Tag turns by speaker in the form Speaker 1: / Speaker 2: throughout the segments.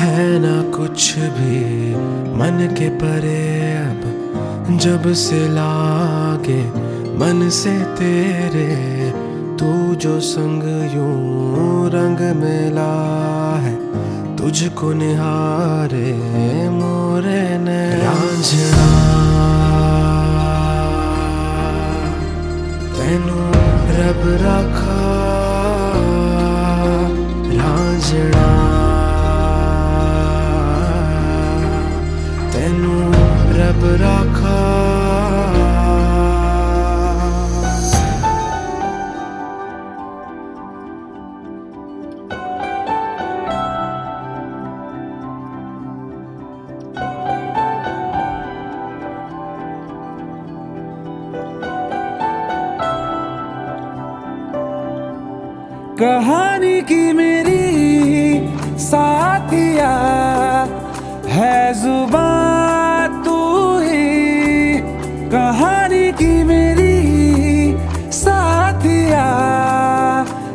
Speaker 1: है ना कुछ भी मन के परे अब, जब से लागे मन से तेरे। तू जो संग यूं रंग मिला है, तुझको निहारे मोरे ने रांझना। तेनू रब रखा रांझना, तेनू रब रखा।
Speaker 2: कहानी की मेरी साथिया है जुबान तू ही। कहानी की मेरी साथिया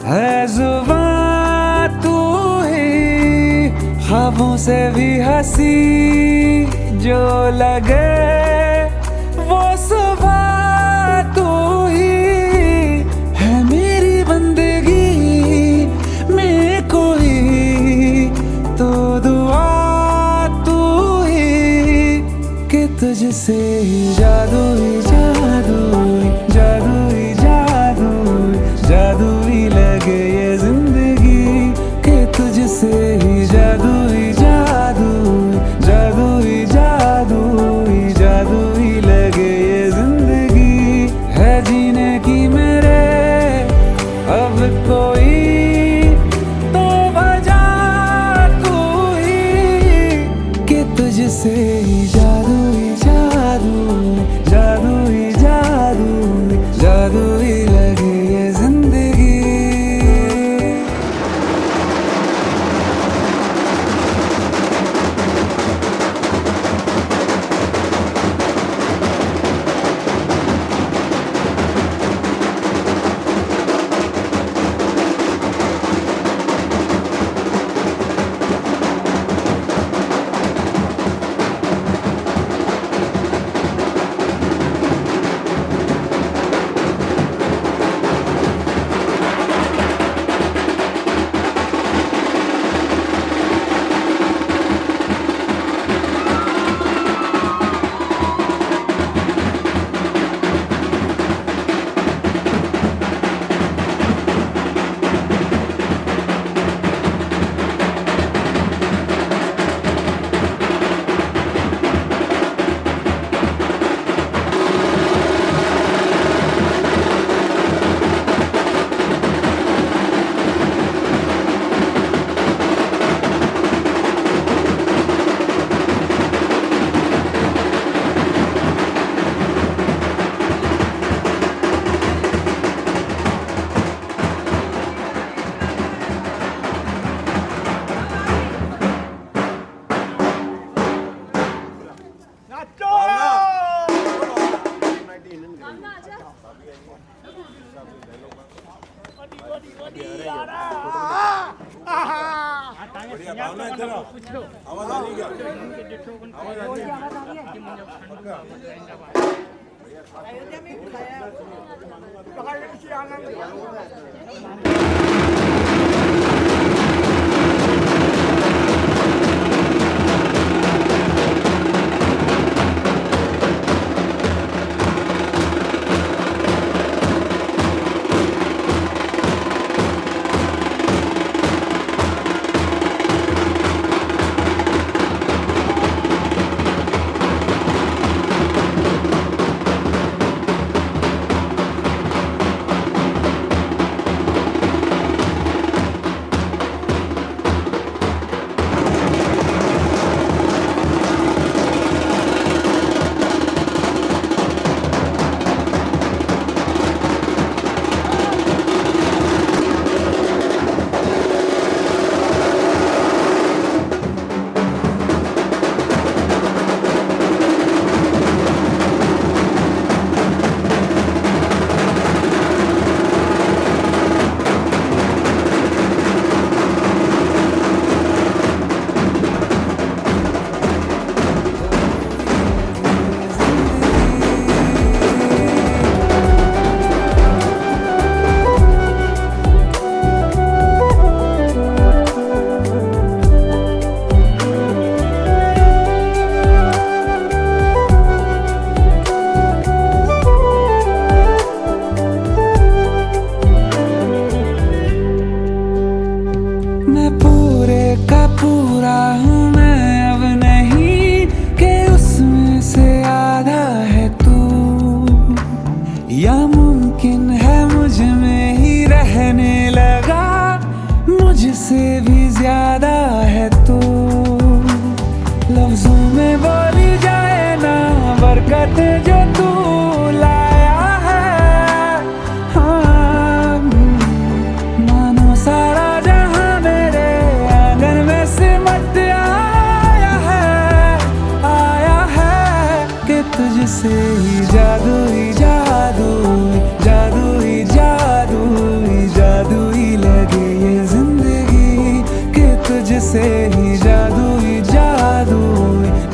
Speaker 2: है जुबान तू ही। ख्वाबों से भी हंसी जो लगे वो सुबह तू ही है। मेरी बंदगी तो दुआ तू ही कि तुझसे जादू ही जादू, जादू ही जादू, जादू ही लगे ये जिंदगी। कि तुझसे ही जादू ही जादू, जादू ही जादू, जादू ही लगे ये जिंदगी। है जीने की मेरे अब कोई तुझसे ही जादू ही जादू, जादू ही जादू, जादू ही लगे ये जिंदगी।
Speaker 3: आवाज आ रही है क्या? आवाज आ रही है?
Speaker 2: तुझसे भी ज्यादा है तू, लफ्जों में बोली जाए ना बरकत जो तू लाया है। हाँ, मानो सारा जहां मेरे आंगन में सिमट आया है कि तुझसे ही जादू ही जादू, जादू ही जादू, जादू ही लगे ये जिंदगी कि तुझसे ही जादू ही जादू,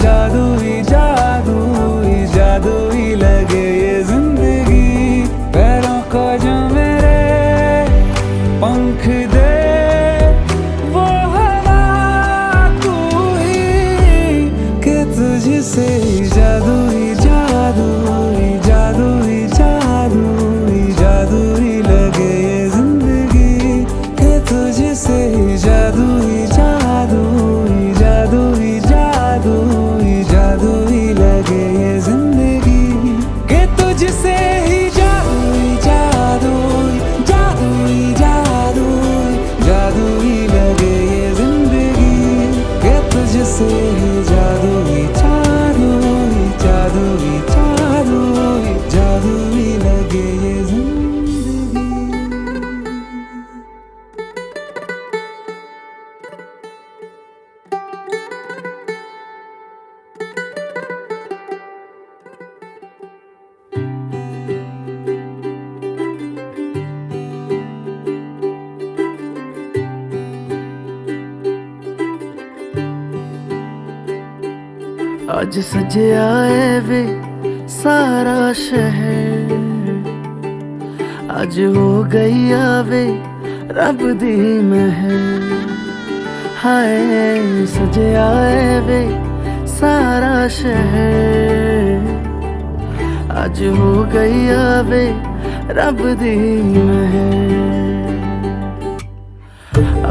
Speaker 2: जादू ही जादू, जादू ही लगे ये जिंदगी। पैरों को जो मेरे पंख दे वो हवा तू ही कि तुझसे ही जादू ही जादू, जादू ही जादू, जादू ही लगे ये जिंदगी कि तुझसे ही जादू ही जादू, जादू ही जादू, जादू ही लगे ये जिंदगी कि तुझसे ही जादू ही जादू, जादू ही जादू, जादू ही लगे ये जिंदगी कि तुझसे ही जादू ही जादू, जादू ही जादू, जादू ही लगे ये जिंदगी।
Speaker 4: आज सजया है वे सारा शहर, आज हो गई आवे रब दी महर। हाय सजया है वे सारा शहर, आज हो गई आवे रब दी महर।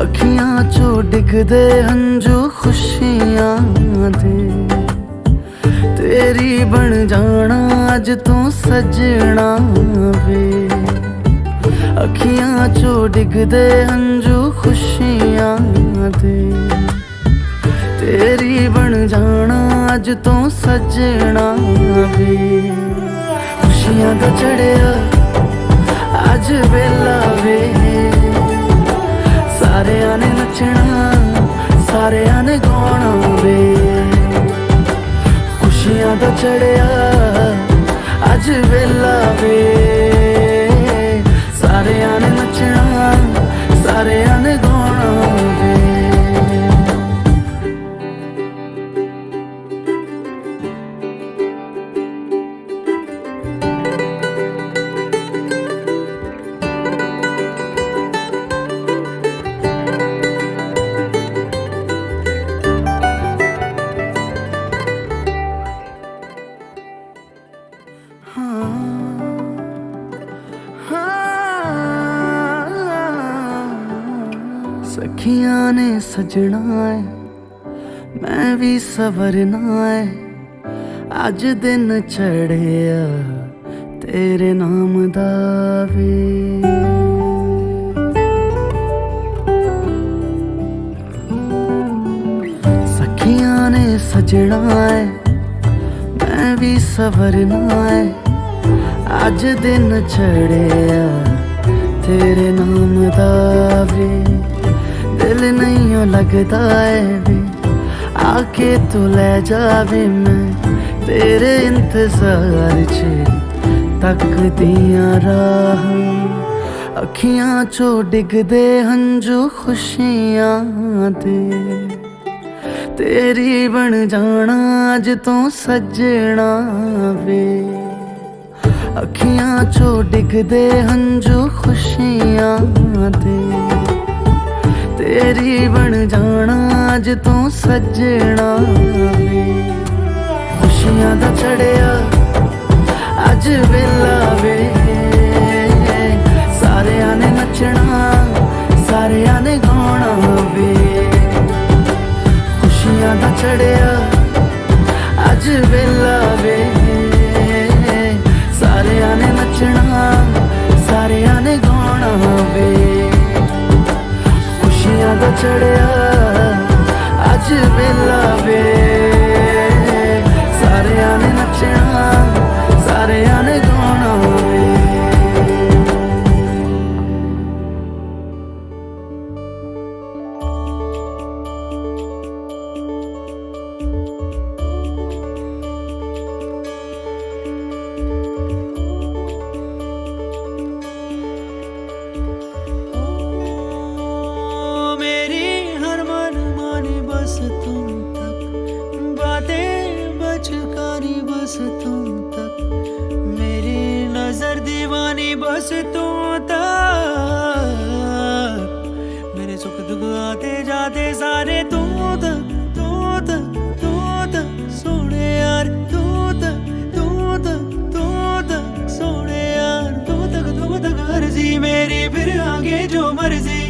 Speaker 4: अखियां चो डिगदे हंजू खुशियां दे, तेरी बन जाना अज तू सजना वे। अखियां चो डिगदे हंजू खुशियां दे, तेरी बन जाना अज तू सजना वे। खुशियां दा चढ़िया अज वेला वे, सारेयां ने नचना सारेयां ने गाना वे। खुशियां दा चढ़िया अज वेला वे, सारेयां ने नचना सारेयां ने गाना वे। सखियां ने सजना है मैं भी सवरना है, अज दिन चढ़िया तेरे नाम दा वे। सखियां ने सजना है मैं भी सवरना है, अज दिन चढ़िया तेरे नाम दा वे। दिल नहीं लगता है वे आके तू ले जावे, मैं तेरे इंतजार च तक दिया राह। अखियां चो डिगदे हंजू खुशियां दे, तेरी बन जाना अज तू सजना वे। अखियां चो डिगदे हंजू खुशियां दे, तेरी बन जाना अज तू सजना वे। खुशियां दा चढ़िया अज वेला वे, सारेयां ने नचना सारेयां ने गाना वे। खुशियां दा चढ़िया अज वेला वे, सारेयां ने नचना सारेयां ने गाना वे। खुशियां दा चढ़िया अज वेला वे सारियां ने नचना सारियां ने गाना वे
Speaker 1: बस तुम तक बातें बचकानी बस तुम तक मेरी नजर दीवानी बस तुम तक मेरे सुख दुख आते जाते सारे तुम तक सोने यार तू तक सोने यार तुम तक अर्जी मेरी फिर आगे जो मर्जी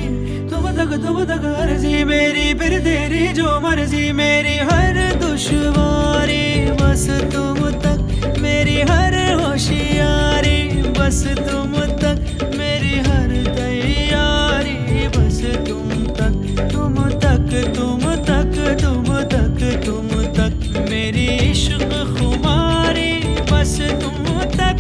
Speaker 1: तुम तक अर्जी मेरी फिर तेरी जो मर्जी मेरी हर दुश्वारी बस तुम तक मेरी हर होशियारी बस तुम तक मेरी हर तैयारी बस तुम तक मेरी इश्क खुमारी बस तुम तक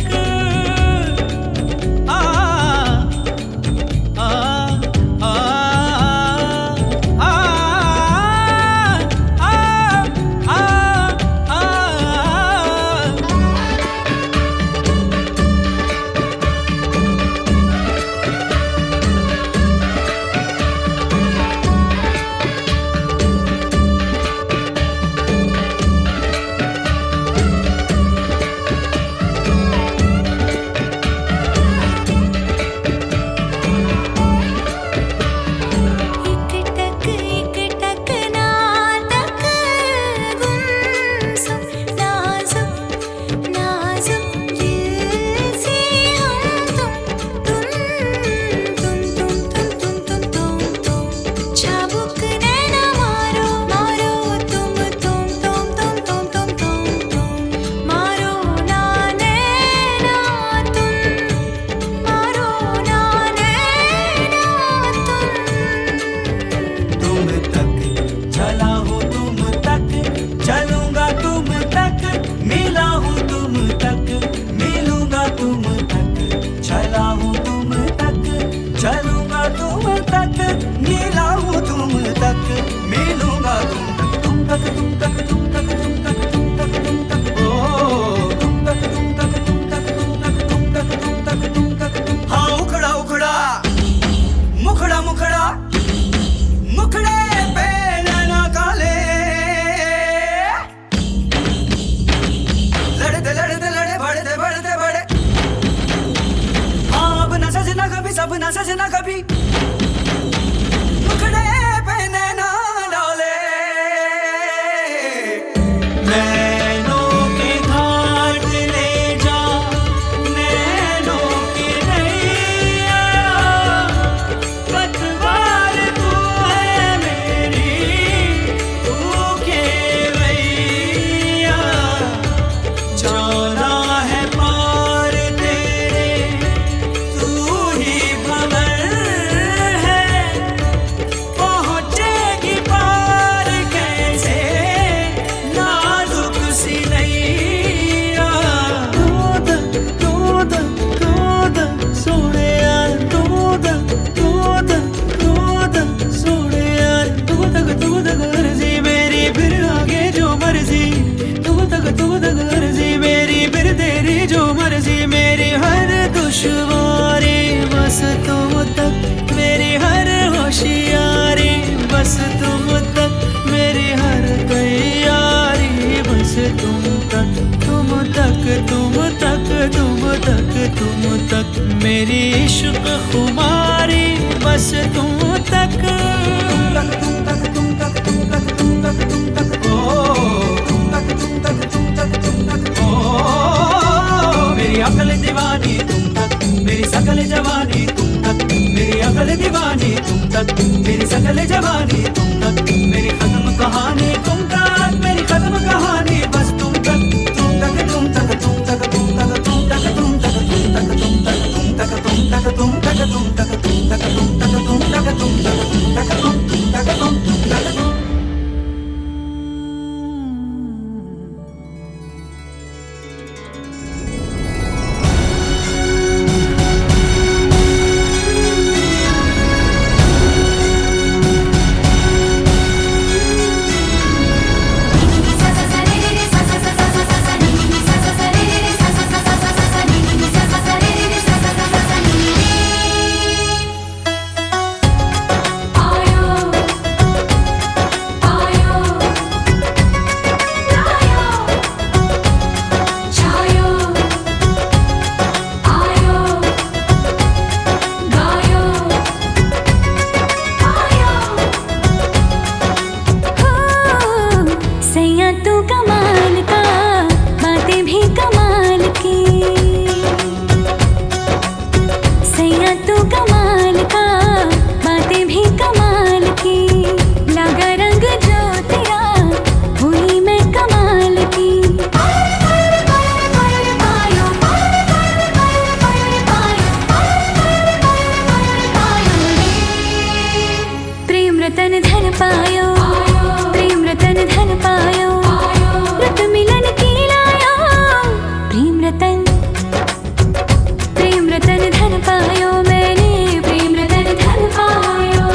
Speaker 1: सब ना सजना कभी मुखड़े पे नैना डाले नैनों के घाट ले जा नैनों की नैया पतवार तू है मेरी तू के भैया जाना है पार तेरे तू ही बस तुम तक मेरी हर होशियारी बस तुम तक मेरी हर तैयारी बस तुम तक मेरी इश्क खुमारी बस तुम तक मेरी अकल दीवानी तुम तक मेरी सकल जवानी तुम तक मेरी अकल दीवानी तुम तक मेरी सकल जवानी तुम तक मेरी खत्म कहानी तुम तक मेरी खत्म कहानी बस तुम तक तुम तक तुम तक तुम तक तुम तक तुम तक तुम तक तुम तक तुम तक तुम तक तुम तक तुम तक तुम तक तुम तक तुम तक तुम तक तुम तक तुम तक
Speaker 5: रतन धन पायो, प्रेम रतन धन पायो, रत मिलन की लायो, प्रेम रतन धन पायो, मैंने प्रेम रतन धन पायो।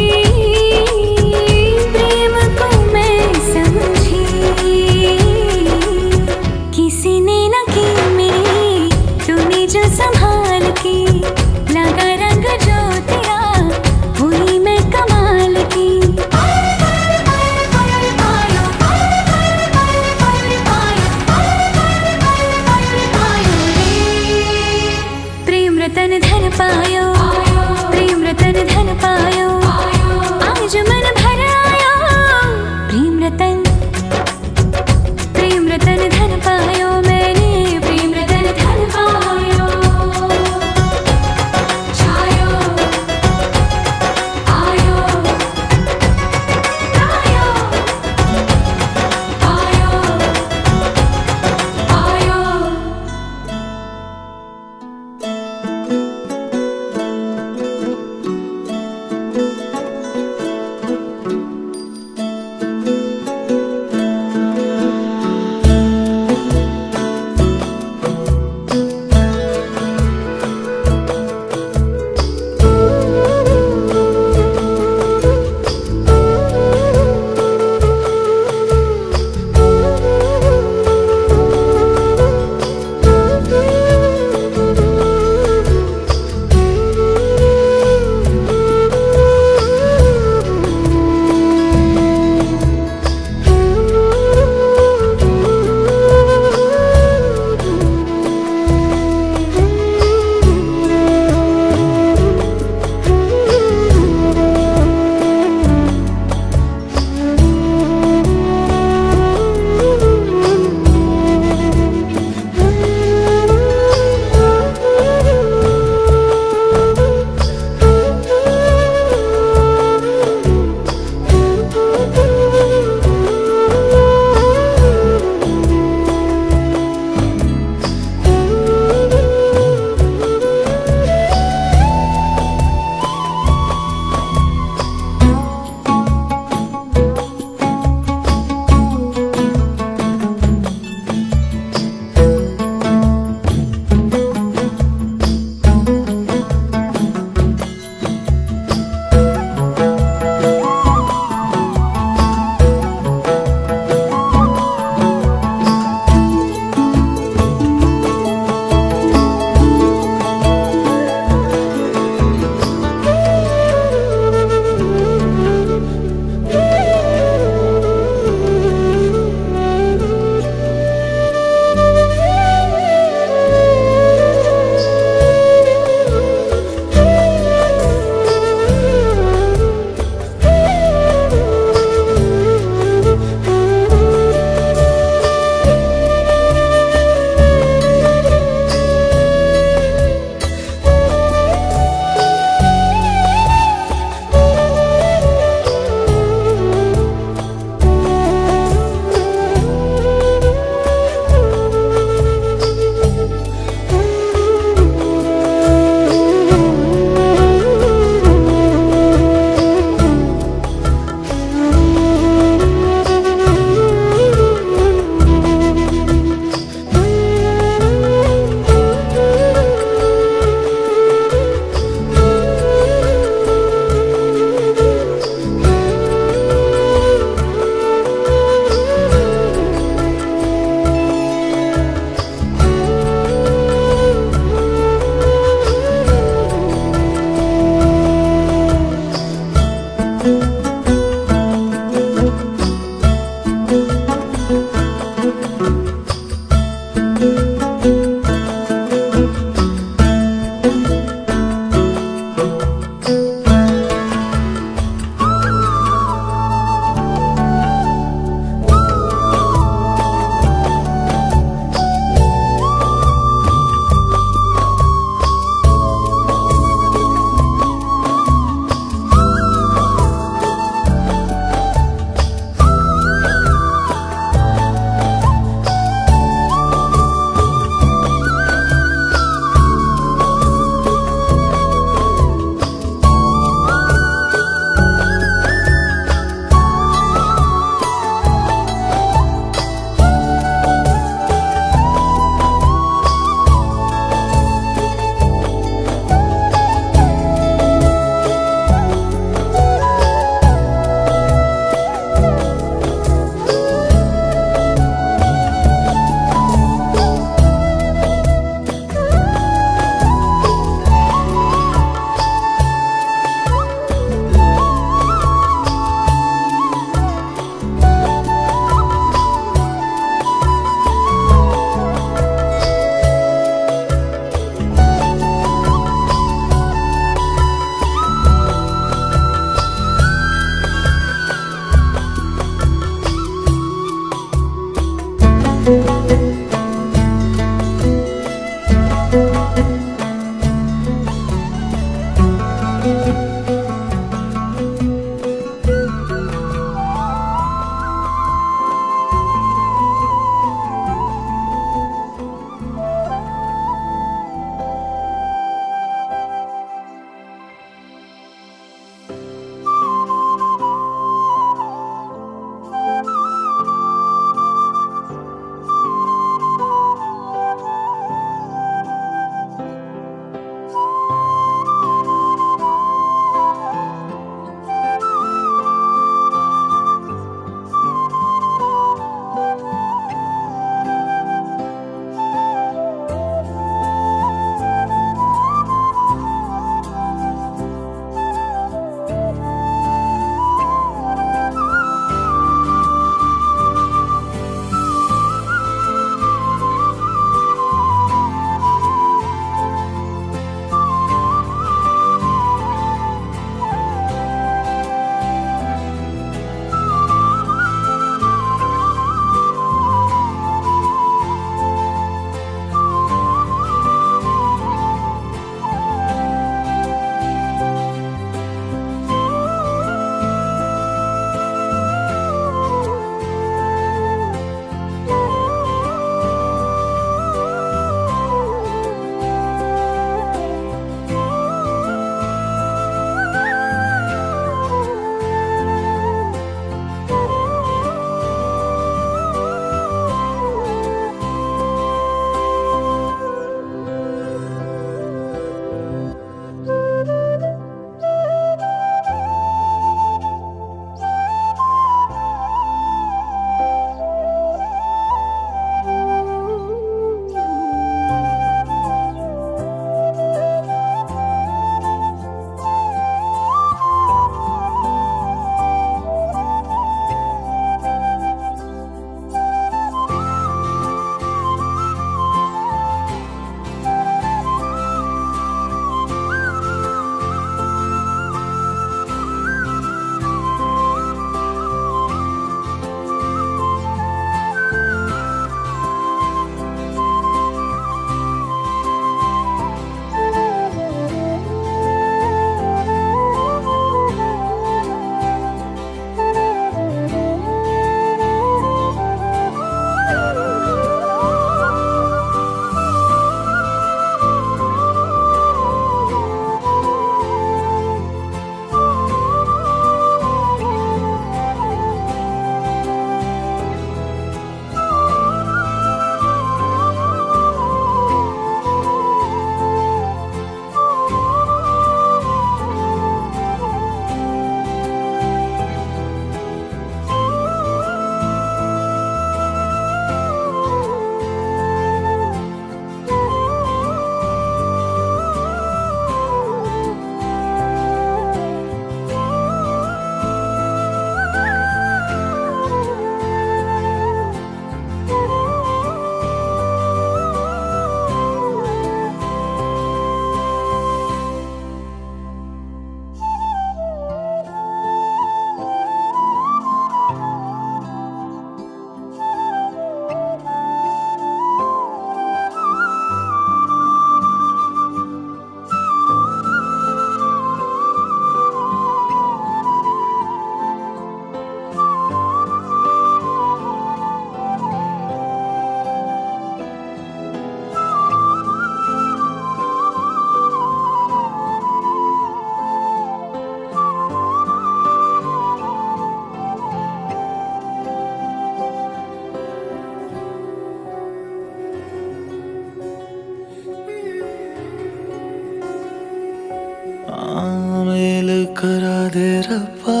Speaker 2: रब्बा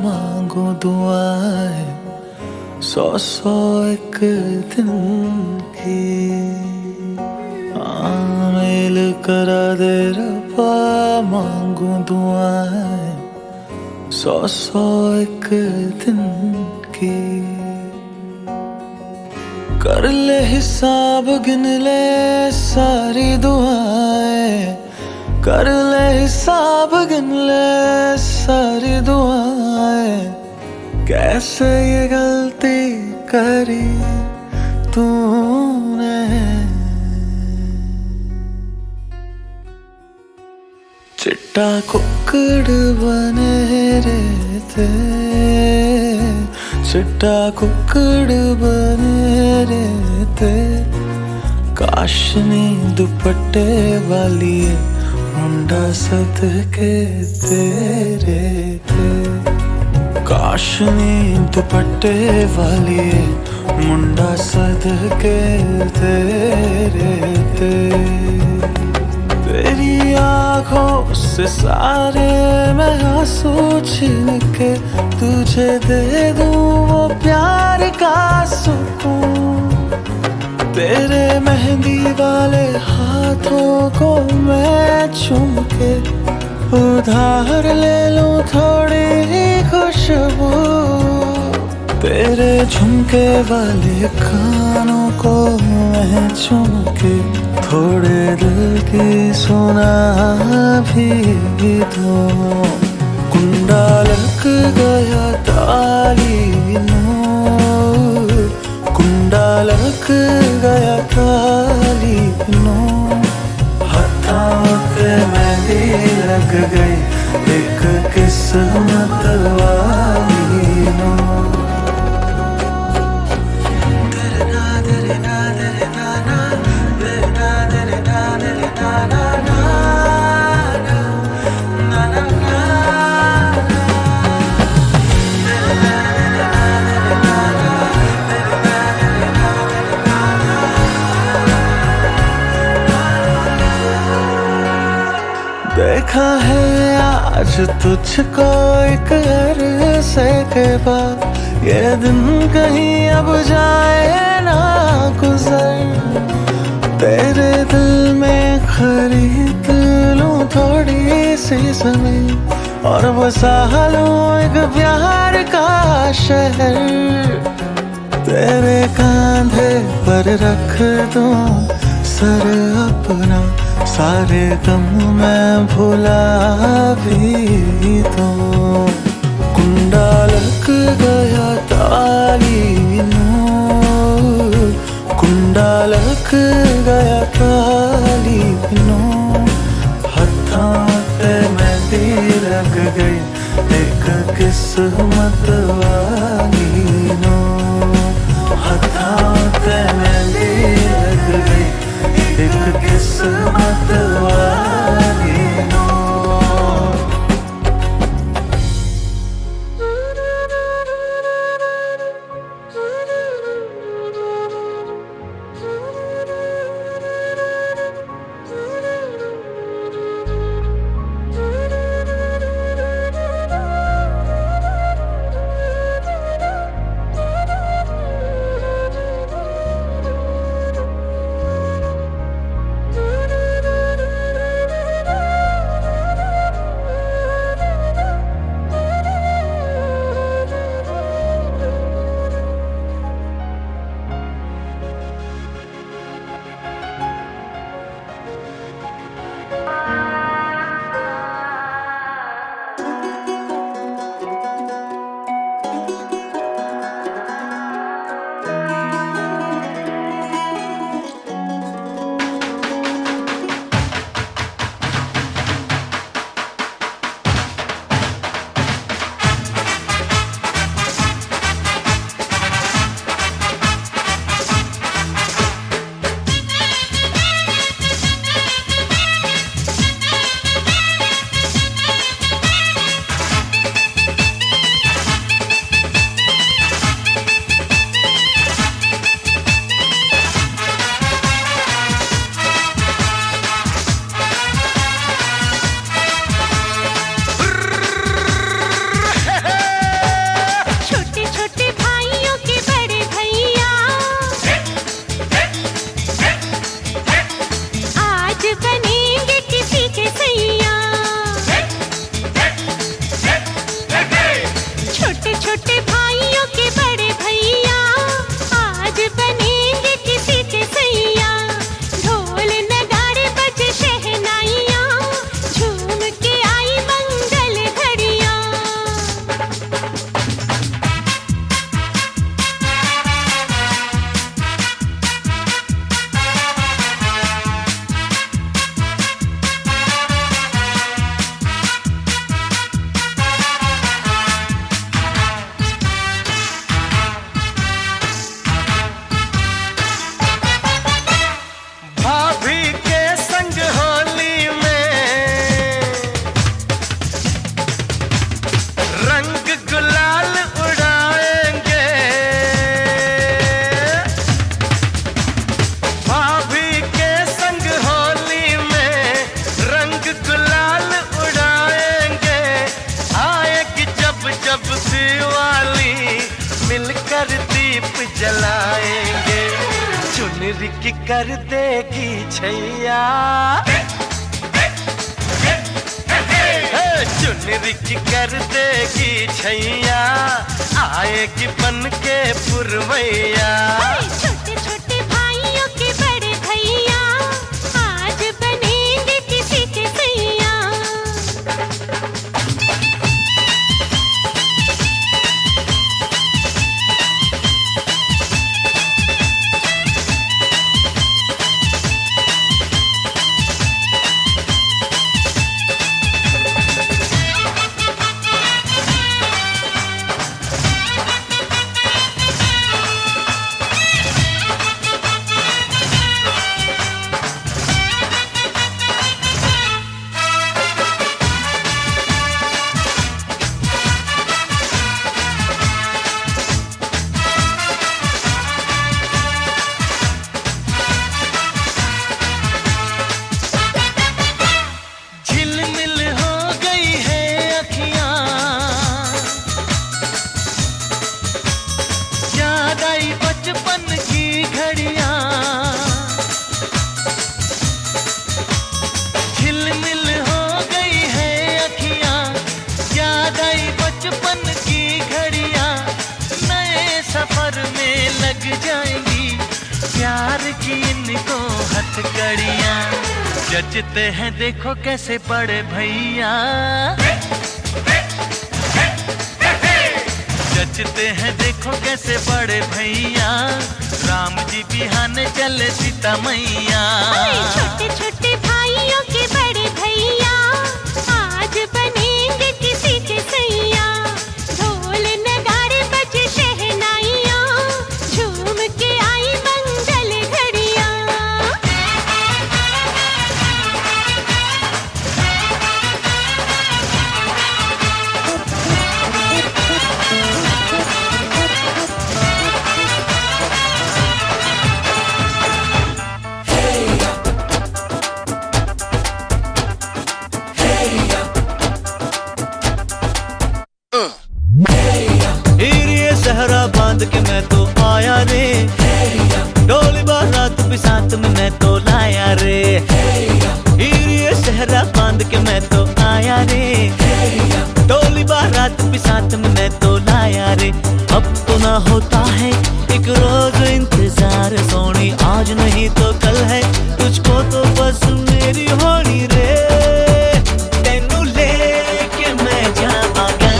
Speaker 2: मांगो दुआएं 100 एक दिन की मेल करा दे रब्बा मांगो दुआएं 100 एक दिन की कर ले हिसाब गिन ले सारी दुआएं कर ले हिसाब गिन ले सारी दुआएं कैसे ये गलती करी तूने चिट्टा कुक्कड़ बने रहते चिट्टा कुक्कड़ बने रहते काशनी दुपट्टे वाली मुंडा सदके तेरे थे काशनी दुपट्टे वाली मुंडा सदके तेरे थे तेरी आँखों से सारे मैं आंसू छीन के तुझे दे दूं वो प्यार का सुकून तेरे मेहंदी वाले हाथों को मैं चूम के उधार ले लूं थोड़ी ही खुशबू तेरे झुमके वाले कानों को मैं चूम के थोड़े दिल की सुना भी दूं कुंडा लग गया ताली नूर कुंडा लग गया ताली नूर हाथों पे मेहंदी लग गई एक किस्मत वाली नूर देखा है आज तुझको एक अरसे के बाद ये दिन कहीं अब जाए ना गुजर तेरे दिल में खरीद लूं थोड़ी सी ज़मीन और बसा लूं एक प्यार का शहर तेरे कांधे पर रख दूं सर अपना सारे गम मैं भुला भी दूं कुंडा लग गया ताली नूर कुंडा लग गया ताली नूर हाथों पे मेहंदी लग गई एक किस्मत वाली नूर हाथों पे मेहंदी लग गई एक किस्मत वाली नूर
Speaker 6: जलाएंगे, चुनरी की कर देगी छैया, चुनरी की कर देगी छैया, आएगी बन के पुरवैया।
Speaker 5: छोटे छोटे भाइयों के बड़े भैया आज बनेंगे किसी के सैया।
Speaker 6: बचपन की घड़ियां, झिलमिल हो गई है अखियां, याद आई बचपन की घड़ियां, नए सफर में लग जाएंगी प्यार की इनको हथकड़ियां। जचते हैं देखो कैसे बड़े भैया, जचते हैं देखो कैसे बड़े भैया, राम जी बिहाने चले सीता मैया।
Speaker 5: छोटे छोटे भाइयों के बड़े भैया आज बनेंगे किसी के सैया। ढोल नगाड़े बजे शहनाइयाँ, झूम के आई मंगल घड़ियाँ।
Speaker 1: सहरा बांध के मैं तो आया रे, डोली बारात भी साथ में मैं तो लाया रे। ये सहरा बांध के मैं तो आया रे, डोली बारात भी साथ में मैं तो लाया रे। अब तो ना होता है एक रोज इंतजार सोनी, आज नहीं तो कल है तुझको तो बस मेरी होनी रे। तेनू लेके मैं जावांगा,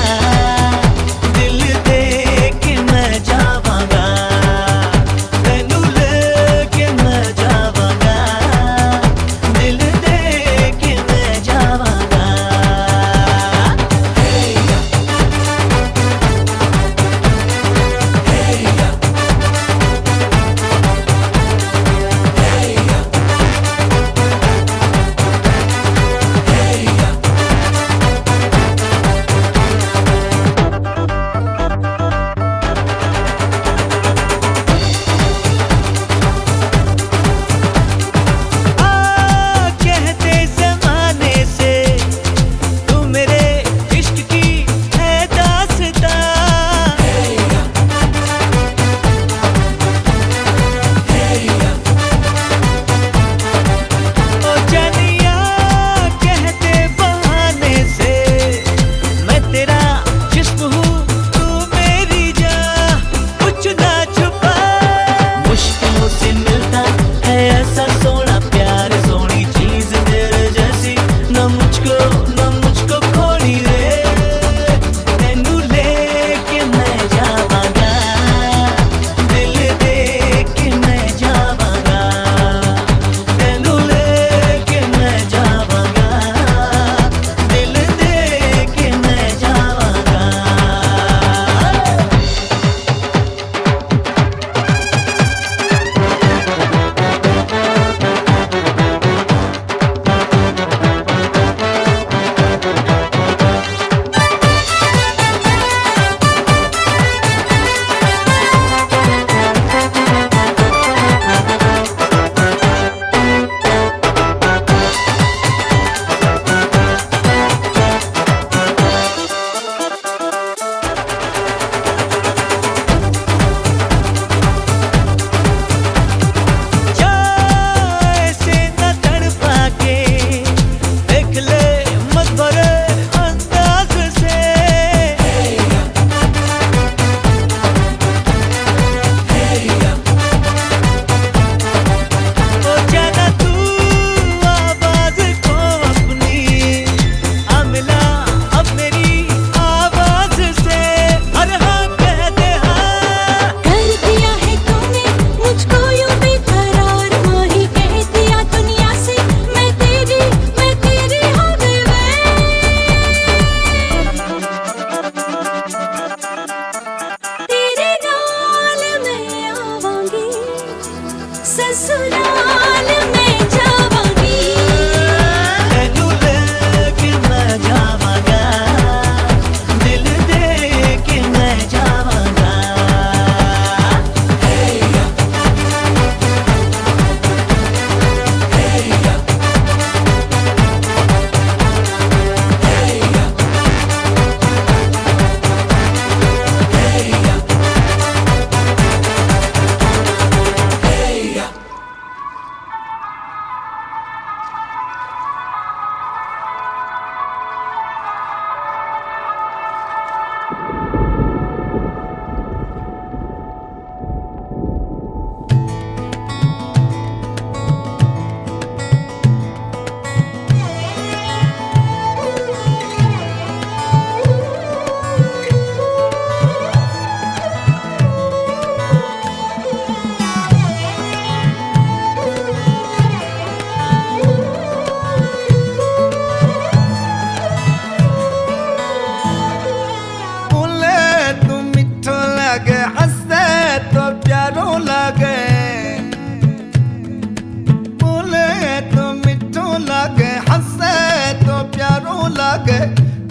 Speaker 5: ससुराल में जावांगी
Speaker 6: तेनू लेके मैं जावांगा दिल दे के मैं जावांगा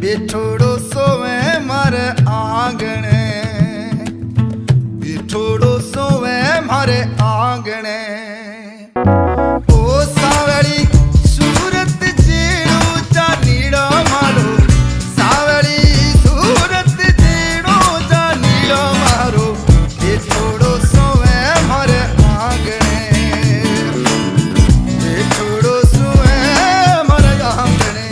Speaker 7: बिछोड़ो सोवे मारे आंगणे बिछोड़ो सोवे मारे आंगणे ओ सावड़ी सूरत जेड़ो जानीड़ो मारो सावड़ी सूरत जेड़ो जानीड़ो मारो बिछोड़ो सोवे मारे आंगणे बिछोड़ो सोवे मारे आंगणे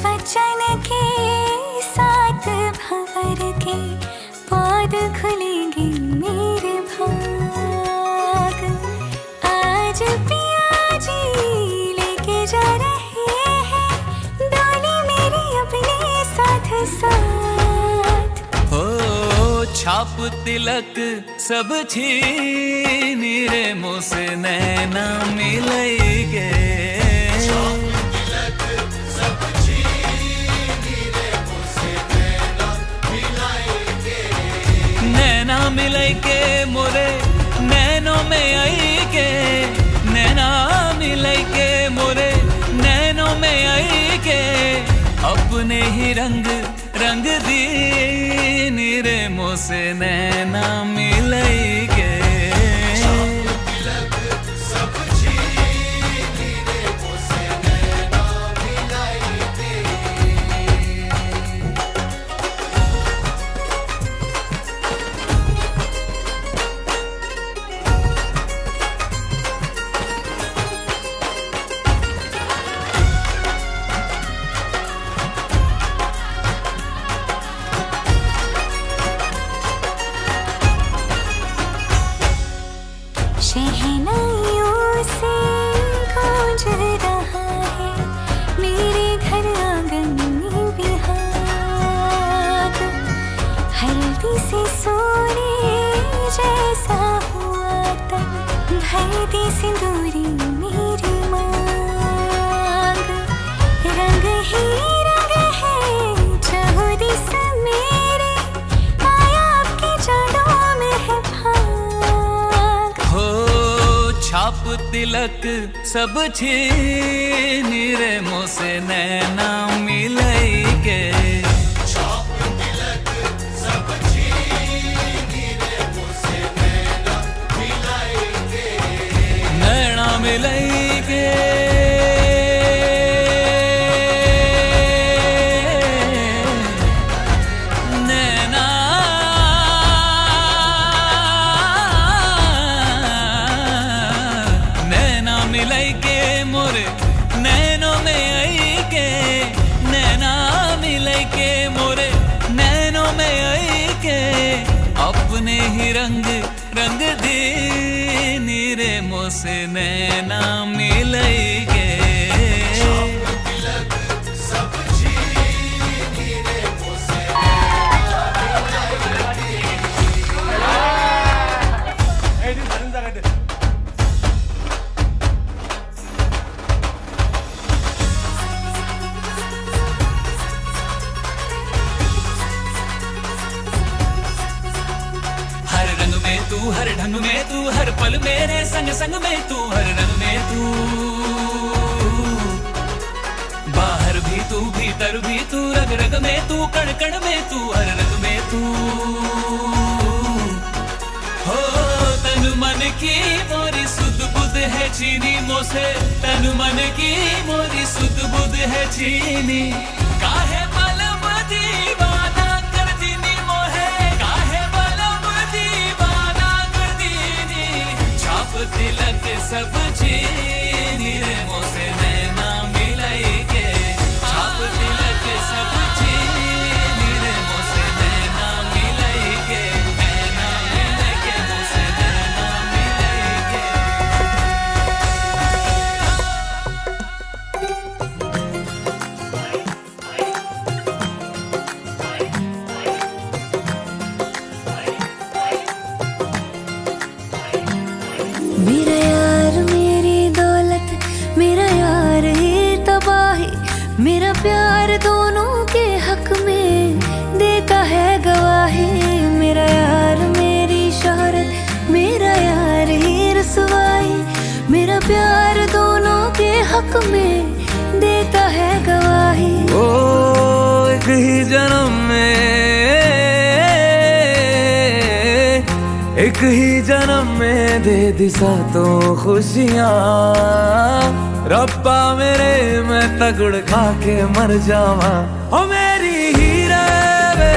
Speaker 5: वचन के साथ भंवर के पौध खुलेंगे मेरे भाग। आज पिया जी लेके जा रहे हैं डोली मेरी अपने साथ साथ।
Speaker 6: हो छाप तिलक सब छीन रे मुँह से नैना मिलेंगे। नैना मिलाई के मोरे नैनों में आई के, नैना मिलाई के मोरे नैनों में आई के, अपने ही रंग रंग दी नीरे मुँह से नैना मिलाई के।
Speaker 5: शहनाइयों से गूंज रहा है मेरे घर आंगन में बिहार। हल्दी से सोने जैसा हुआ तन भर दी सिंदूरी मेरी मांग। रंग ही रंग है चहुरी सा मेरे, आया आपके जड़ों में है भाग।
Speaker 6: हो छाप तिलक सब छीन रे मुँह से नैना मिलाई के। नैना मिलाई के। नैना नैना मिलाई के मोरे नैनों में आई के, नैना मिलाई के मोरे नैनों में आई के, अपने ही रंग रंग दे नीरे मुँह से नैना मिलाई के। तू हर ढंग में तू हर पल मेरे संग संग में तू हर रंग में तू, बाहर भी तू भीतर भी तू रग रग में तू कण कण में तू हर रंग में तू। हो तन मन की मोरी सुध बुध है चीनी मोसे, तन मन की मोरी सुध बुध है चीनी, काहे पलम दीवाना कर दीनी मोहे, काहे पलम दीवाना कर दीनी, छाप तिलक सब चीनी रे मोसे नैना मिलाई के, छाप तिलक सब चीनी रे मोसे नैना मिलाई के, नैना मिलाई के मोसे नैना मिलाई के।
Speaker 5: मेरा यार मेरी दौलत, मेरा यार ये तबाही, मेरा प्यार दोनों के हक में देता है गवाही। मेरा यार मेरी शोहरत, मेरा यार ये रसवाई, मेरा प्यार दोनों के हक में देता है गवाही।
Speaker 2: ओ एक ही जन्म में, एक ही जन्म में दे दी सातों खुशियाँ, रब्बा मेरे मैं तगड़ खा के मर जावा। ओ मेरी हीरे वे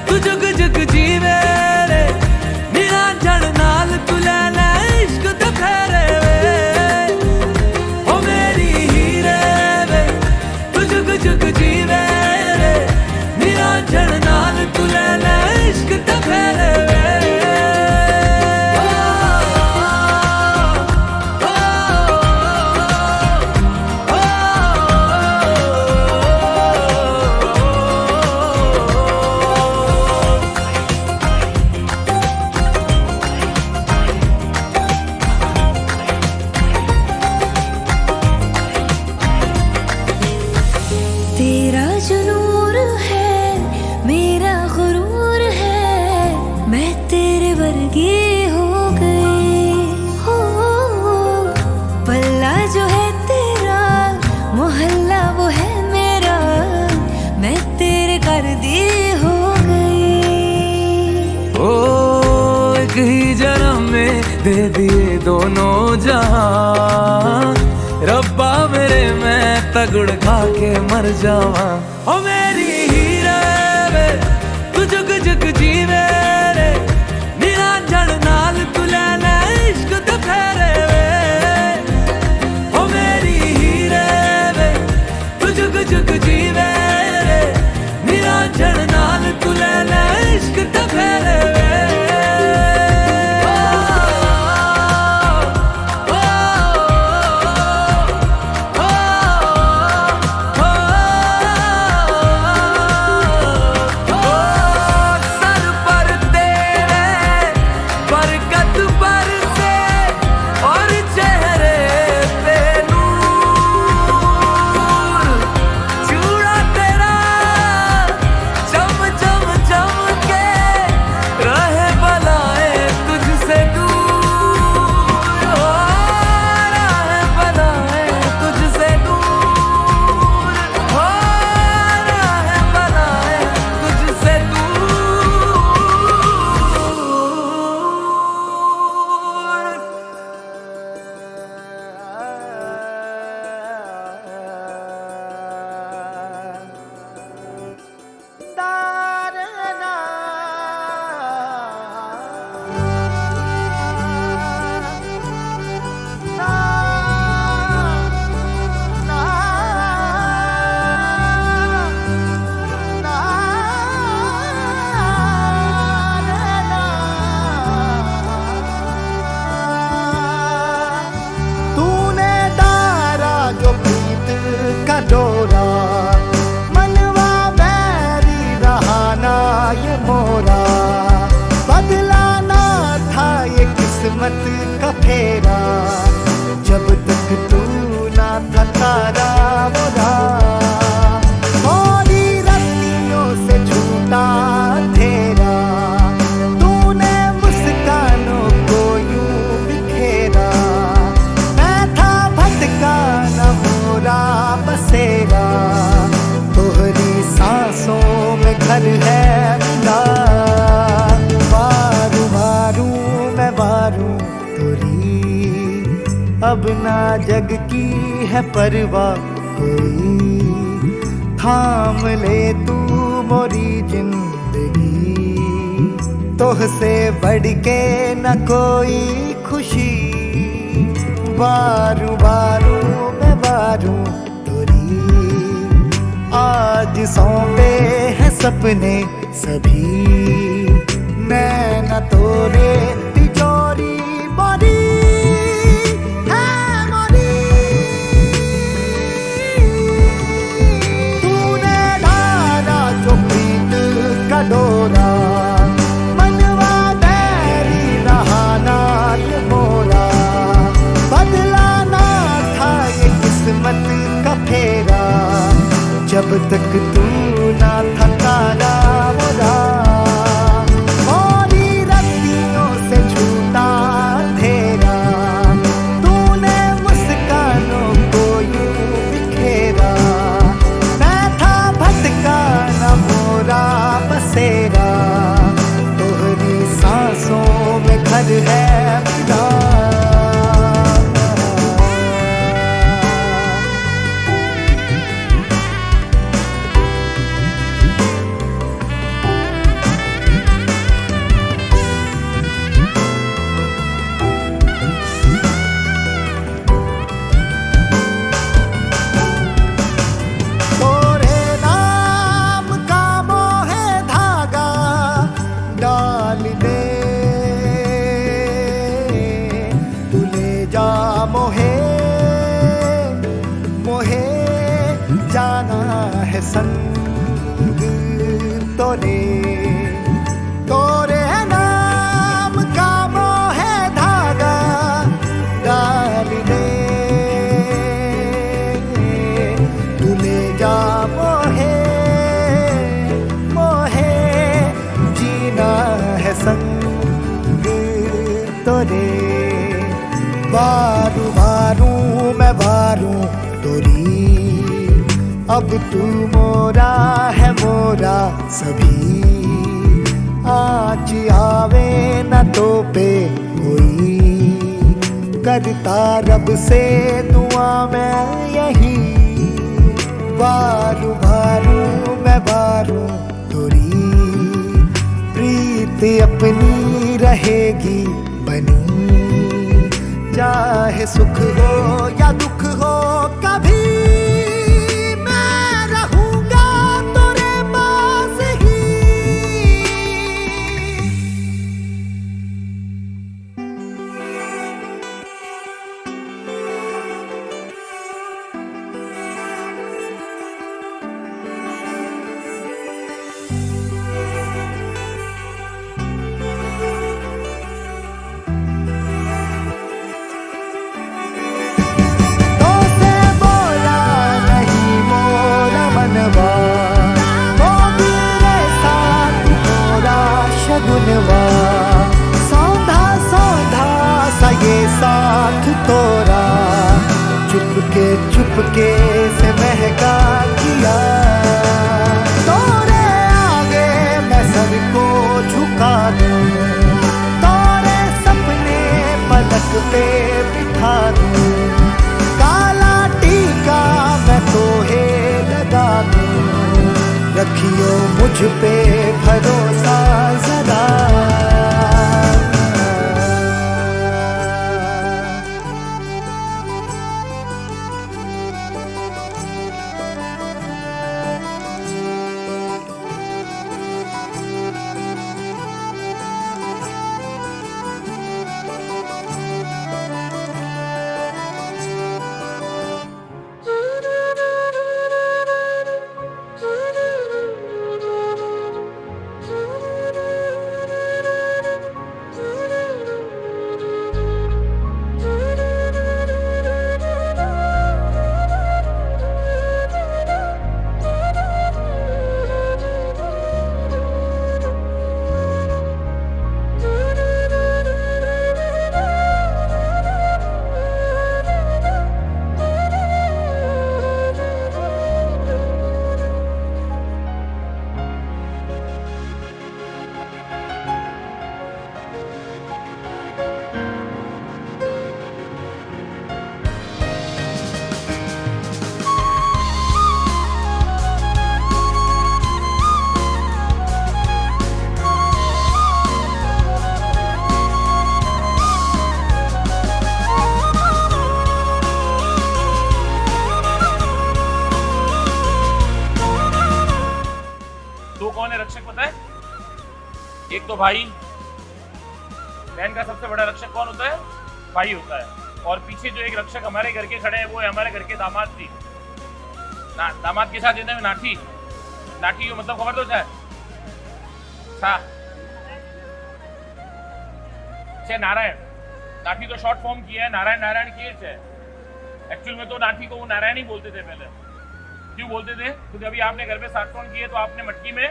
Speaker 2: तू जुग जुग जीवे रे, मेरा जड़ नाल तू ले ले इश्क ते फेरे वे। ओ मेरी हीरे वे तू जुग जुग जीवे
Speaker 5: तेरा जो नूर है मेरा गुरूर है, मैं तेरे वर्गी हो गई हो। पल्ला जो है तेरा मोहल्ला वो है मेरा, मैं तेरे कर दी हो गई।
Speaker 2: ओ एक ही जन्म में दे दिए दोनों जहां, रब्बा मेरे मैं तगड़ खा के मर जावा। ओ मेरी हीरे वे तू जुग जुग जीवे रे, निरंजन नाल तू ले ले इश्क दे फेरे वे। ओ मेरी हीरे वे तू जुग जुग जीवे रे, निरंजन नाल तू ले ले इश्क दे फेरे वे।
Speaker 7: डोरा मनवा बैरी रहा ना ये मोरा, बदलाना था ये किस्मत का फेरा, जब तक तू ना था तारा मोरा। मोरी रस्सियों से छूटा तेरा, तूने मुस्कानों को यूं बिखेरा, मैं था भटका न मोरा बसेरा, तोहरी सांसों में घर है मेरा। वारू वारू मैं वारू तोरी, अब ना जग की है परवाह कोई, थाम ले तू मोरी जिंदगी, तोहसे बढ़ के न कोई खुशी। वारू वारू मैं वारू तोरी, आज सौंपे हैं सपने सभी, नैन तोरे तिजोरी मोरी है मोरी। तूने धारा जो प्रीत का डोरा, मनवा बैरी रहा ना ये मोरा, बदलाना था ये किस्मत का फेरा, जब तक तू ना था तारा मोरा। मोरी रस्सियों से छूटा तेरा, तूने मुस्कानों को यूं बिखेरा, मैं था भटका न मोरा बसेरा, तोहरी सांसों में घर है मेरा। मोहे मोहे जाना है संग तोरे, तोरे नाम का मोहे धागा डाल दे, तू ले जा मोहे अब तू मोरा है मोरा सभी, आज आवे न तो पे कोई, करता रब से दुआ मैं यही, बारू बारू मैं बारू तोरी, प्रीत अपनी रहेगी बनी, चाहे सुख हो या दुख हो कभी मैं रहूंगा तेरे पास ही। सौधा सौधा सा ये साथ तोरा, चुपके से महका किया, तोरे आगे मैं सर को झुका दूं, तोरे सपने पलक पे बिठा दूं, काला टीका मैं तोहे लगा दूं, रखियो मुझ पे भरोसा जरा।
Speaker 3: रक्षक पता है? एक तो भाई, बहन का सबसे बड़ा रक्षक कौन होता है? भाई होता है। और पीछे जो एक रक्षक हमारे घर के खड़े हैं वो है हमारे घर के दामाद जी। दामाद के साथ देते हैं नाठी। नाठी मतलब खबर तो है नारायण। नाठी तो शॉर्ट फॉर्म किया है, नारायण नारायण किए है। एक्चुअल में तो नाठी को वो नारायण ही बोलते थे पहले। क्यों बोलते थे? क्योंकि अभी आपने घर में साक्षण किए तो आपने मटकी में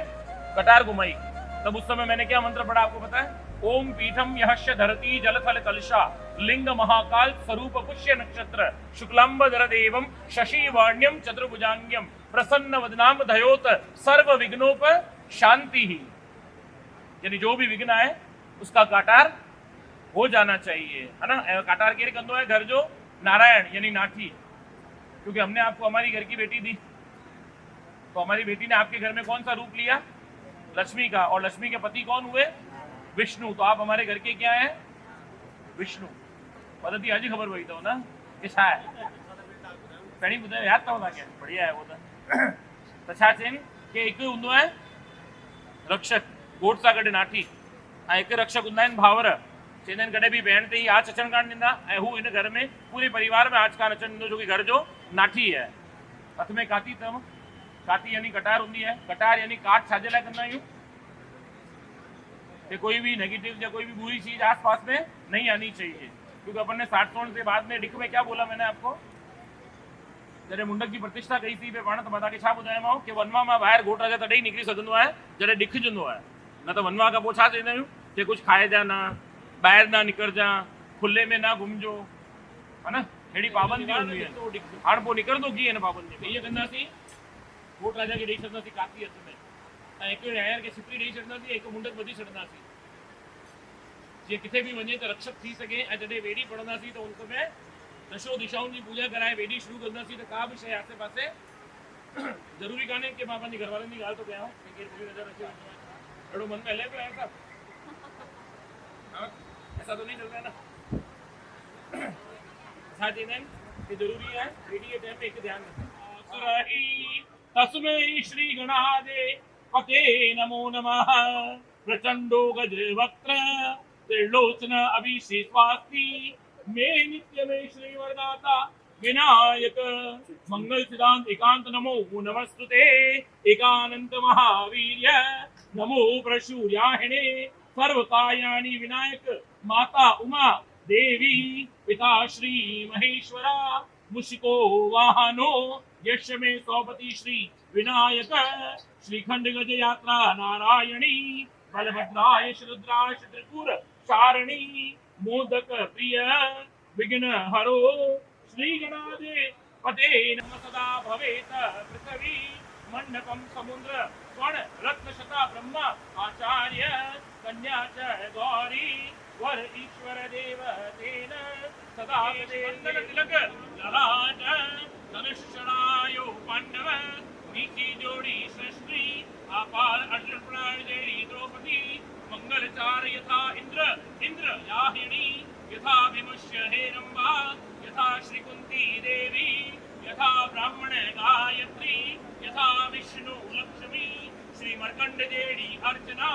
Speaker 3: कटार घुमाई, तब उस समय मैंने क्या मंत्र पढ़ा आपको पता है? ओम पीठम यहश्य धरती जलथल कलशा लिंग महाकाल स्वरूप पुष्य नक्षत्र शुक्लांबर देवम शशि वाण्यम चतुर्भुजांग्यम प्रसन्न वदनाम धयोत सर्व विघ्नोप शांति ही। यानी जो भी विघ्न है उसका काटार हो जाना चाहिए, है ना। काटार के कंधो है घर जो नारायण यानी नाठी। क्योंकि हमने आपको हमारी घर की बेटी दी, तो हमारी बेटी ने आपके घर में कौन सा रूप लिया? लक्ष्मी का। और लक्ष्मी के पति कौन हुए? विष्णु। तो आप हमारे घर के क्या हैं? विष्णु। पद्धति आज ही खबर वही तो ना कि छा है पेणी बुधाए याद तो होता क्या बढ़िया है वो तो छा चेन के एक ऊंधो है रक्षक गोट सा कड़े नाठी आ एक रक्षक उन्दायन भावर चेनन कड़े भी बहन ते ही आज अचन कांड निंदा ऐहू इन घर में पूरे परिवार में आज का अचन जो कि घर जो नाठी है। हथ में काती तम काती यानी कटार होती है। कटार यानी काट छाजे ला करना यूं कि कोई भी नेगेटिव या कोई भी बुरी चीज आसपास में नहीं आनी चाहिए। क्योंकि अपन ने 60 से बाद में डिख में क्या बोला मैंने आपको? जरे मुंडक की प्रतिष्ठा कही थी पाण तो बता के छा बुधायो कि वनवा में बाहर गोट राजा तॾहिं निकरी सघंदो आहे जॾहिं डिख जंदो आहे। न तो वनवा का पोछा चवंदा आहियूं कि कुछ खाए जा ना, बाहर ना निकर जा, खुले में ना घुमजो, है ना। अहिड़ी पाबंदी हूंदी आहे। हाणे पोइ निकिरंदो कीअं हिन पाबंदी में? ईअं कंदासीं कोट राजा के ॾेई छॾंदासीं कातीअ में ऐं हिकु हींअर खे सिपरी ॾेई छॾंदासीं, हिकु मुंडक ॿधी छॾंदासीं, जीअं किथे बि वञे त रक्षक थी सघे। ऐं जॾहिं वेड़ी पढ़ंदासीं त उनमें दशो दिशाउनि जी पूजा कराए वेड़ी शुरू कंदासीं त का बि शइ आसे पासे ज़रूरी कान्हे की मां पंहिंजे घर वारनि जी ॻाल्हि थो कयां कि केरु बुरी नज़र अचे वञे, अहिड़ो मन में हले पियो आहे सभु, ऐसा तो नहीं चल रहा है ना। छा चवंदा आहिनि कि ज़रूरी आहे वेड़ी जे टाइम में हिकु ध्यानु रखो, तस्मै श्री गणादे पते नमो नमः, प्रचंडो गज वक्त्र त्रिलोचन अभिषेकवास्ति, मे नित्य में श्री वरदाता विनायक, मंगल सिद्धांत एकांत नमो नमस्तुते, एकानंत महावीर्य नमो प्रसूर्याहिणे, सर्वकायानि विनायक माता उमा देवी, पिता श्री महेश्वरा, मुशिको वाहनो यश में सौपति श्री विनायक, श्रीखंड गज यात्रा नारायणी, बलभद्राय रुद्राय त्रिपुर चारणी, मोदक प्रिय विघ्न हरो, श्री गणादे पते नम सदा भवेत पृथ्वी मंडपम समुद्र स्वर्ण रत्न शता ब्रह्म आचार्य, कन्या च गौरी वर ईश्वर देव तेन सदा वंदन तिलक ललाट, धनुष चढ़ायो पांडव मीठी जोड़ी सृष्टि, आपार अर्जुन प्रणयदेवी द्रौपदी, मंगलचार यथा इंद्र इंद्र याहिनी, यथा विमुष्य हेरंबा, यथा श्री कुंती देवी, यथा ब्राह्मण गायत्री, यथा विष्णु लक्ष्मी, श्री मर्कंड जेडी अर्चना,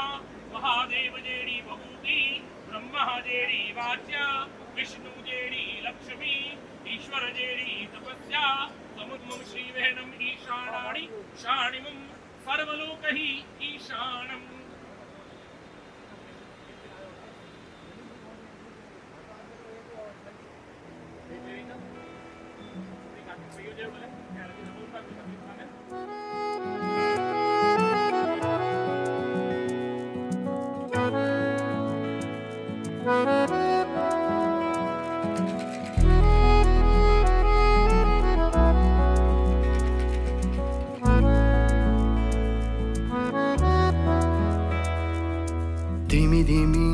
Speaker 3: महादेव जेडी भभूति, ब्रह्मा जेडी वाच्या, विष्णु जेडी लक्ष्मी, ईश्वर जेडी तपस्या, समुद्रम श्री वेणम ईशानानि शाणिमं, सर्वलोकहि ईशानम्।
Speaker 7: धीमी धीमी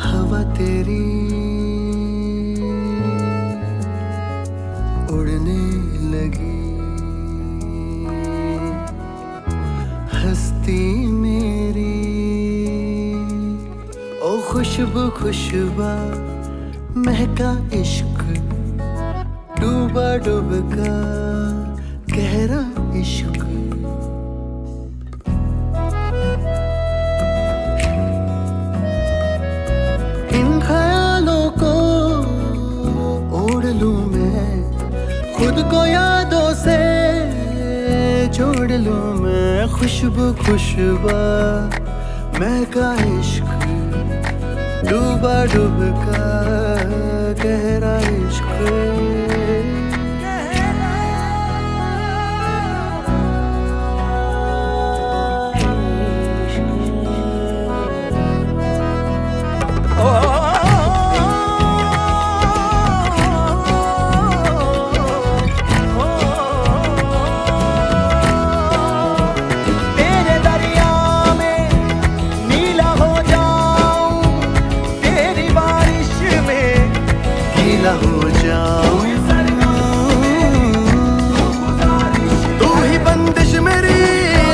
Speaker 7: हवा तेरी उड़ने लगी, हस्ती मेरी ओ खुशबू खुशबा महका इश्क, डूबा डूबका गहरा इश्क, खुद को यादों से जोड़ लूं मैं, खुशबू खुशबा महका इश्क, डूबा डूबका गहरा इश्क। हो जाऊं तू ही बंदिश मेरी,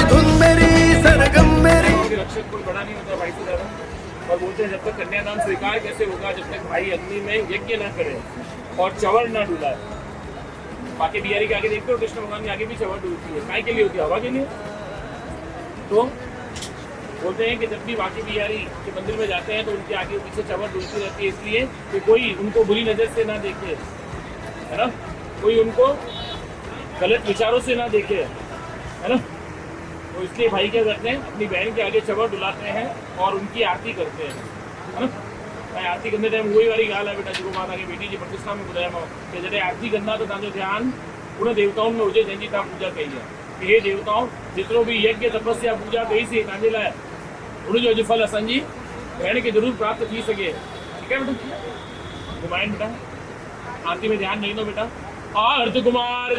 Speaker 7: धुन मेरी, सरगम मेरी।
Speaker 3: रक्षक कोई बड़ा नहीं होता भाई से ज्यादा, और बोलते हैं जब तक कन्यादान स्वीकार कैसे होगा जब तक भाई अग्नि में यज्ञ न करे और चवर न डुलाए। बाकी बिहारी के आगे देखते हो कृष्ण भगवान के आगे भी चवर डुलती है, काय के लिए होती है? हवा के लिए। तो बोलते हैं कि जब भी बाकी बिहारी के मंदिर में जाते हैं तो उनके आगे पीछे चवर डुलती रहती है, इसलिए कि कोई उनको बुरी नजर से ना देखे, है ना, कोई उनको गलत विचारों से ना देखे, है ना। तो इसलिए भाई क्या करते हैं, अपनी बहन के आगे चवर डुलाते हैं और उनकी आरती करते हैं, है ना। मैं आरती करने टाइम वही वाली गाल है बेटा जो मां तव्हांखे बेटी जी प्रतिष्ठा में ॿुधाया मां कि जॾहिं आरती कंदा तो तव्हांजो ध्यानु उन देवताउनि में हुजे जंहिंजी तव्हां पूजा कई आहे, कि हे देवताऊं जेतिरो बि यज्ञ तपस्या पूजा कईसीं तव्हांजे लाइ उनजो अॼु फल असांजी भेण खे ज़रूरु प्राप्त थी सघे। ठीकु आहे बेटा, घुमाइनि बेटा, आरती में ध्यानु ॾींदो बेटा, अर्थ कुमार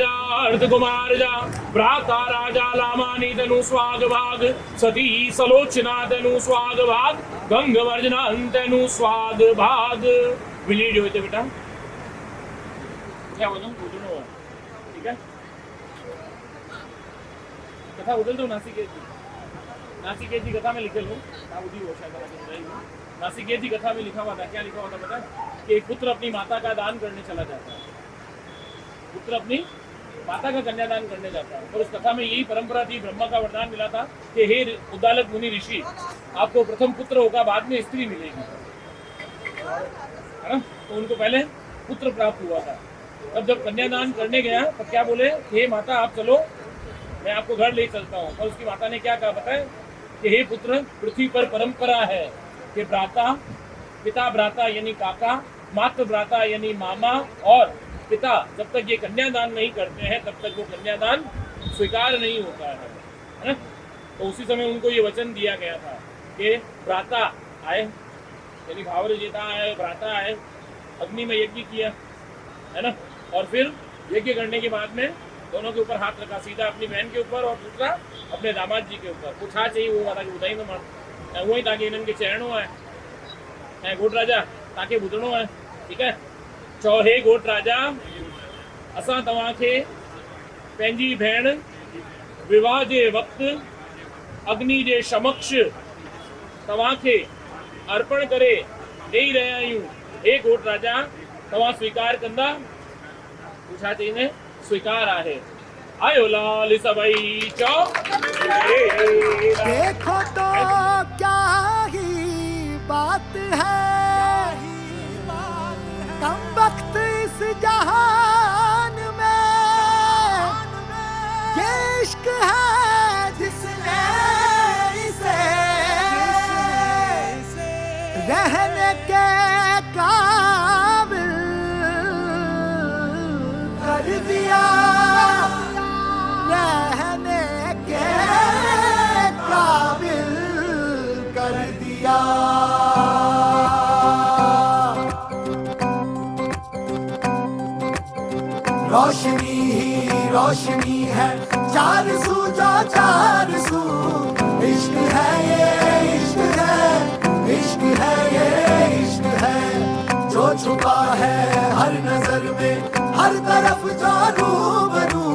Speaker 3: जा भ्राता राजा लामानी तनु स्वाग भाग सती सलोचना तनु स्वाग भाग गंग वर्जना तनु स्वाग भाग विलीड होते बेटा क्या बोलूं बोलूं ठीक है कथा उधर तो नासिकेत जी कथा में लिखे लो दाऊदी हो शायद नासिकेत जी कथा में लिखा हुआ था क्या लिखा हुआ था पता कि एक पुत्र अपनी माता का दान करने चला जाता है पुत्र अपनी माता का कन्यादान करने जाता है और उस कथा में यही परंपरा थी ब्रह्मा का वरदान मिला था कि हे उद्दालक मुनि ऋषि आपको प्रथम पुत्र होगा बाद में स्त्री मिलेगी है ना तो उनको पहले पुत्र प्राप्त हुआ था तब जब कन्यादान करने गया तब क्या बोले हे माता आप चलो मैं आपको घर ले चलता हूँ और उसकी माता ने क्या कहा पता है कि हे पुत्र पृथ्वी पर परंपरा है कि भ्राता पिता भ्राता यानी काका मातृ भ्राता यानी मामा और पिता जब तक ये कन्यादान नहीं करते हैं तब तक वो कन्यादान स्वीकार नहीं होता है ना तो उसी समय उनको ये वचन दिया गया था कि भ्राता आए यानी भावरजेता आए भ्राता आए अग्नि में यज्ञ किया है ना और फिर यज्ञ करने के बाद में दोनों के ऊपर हाथ रखा सीधा अपनी बहन के ऊपर और दूसरा अपने दामाद जी के ऊपर कुछ छा चाहिए वो वाला ॿुधाई तो मां उहो ई ताकि इन्हनि खे चइणो आहे ऐं घोट राजा तव्हांखे ॿुधणो आहे ठीकु आहे चओ हे घोट राजा असां तव्हांखे पंहिंजी भेण विवाह जे वक़्तु अग्नि जे समक्ष तव्हांखे अर्पण करे ॾेई रहिया आहियूं हे घोट राजा तव्हां स्वीकार कंदा छा चईंदे स्वीकार आहे आयो लाल सभई चओ
Speaker 7: देखो तो क्या ही बात है कम वक्त इस जहान में ये इश्क है जिसने इसे रहने के काबिल कर दिया रहने के काबिल कर दिया रोशनी ही रोशनी है चार सू जो चार सू इश्क है ये इश्क है इश्क है ये इश्क है जो छुपा है हर नजर में हर तरफ जो रूबरू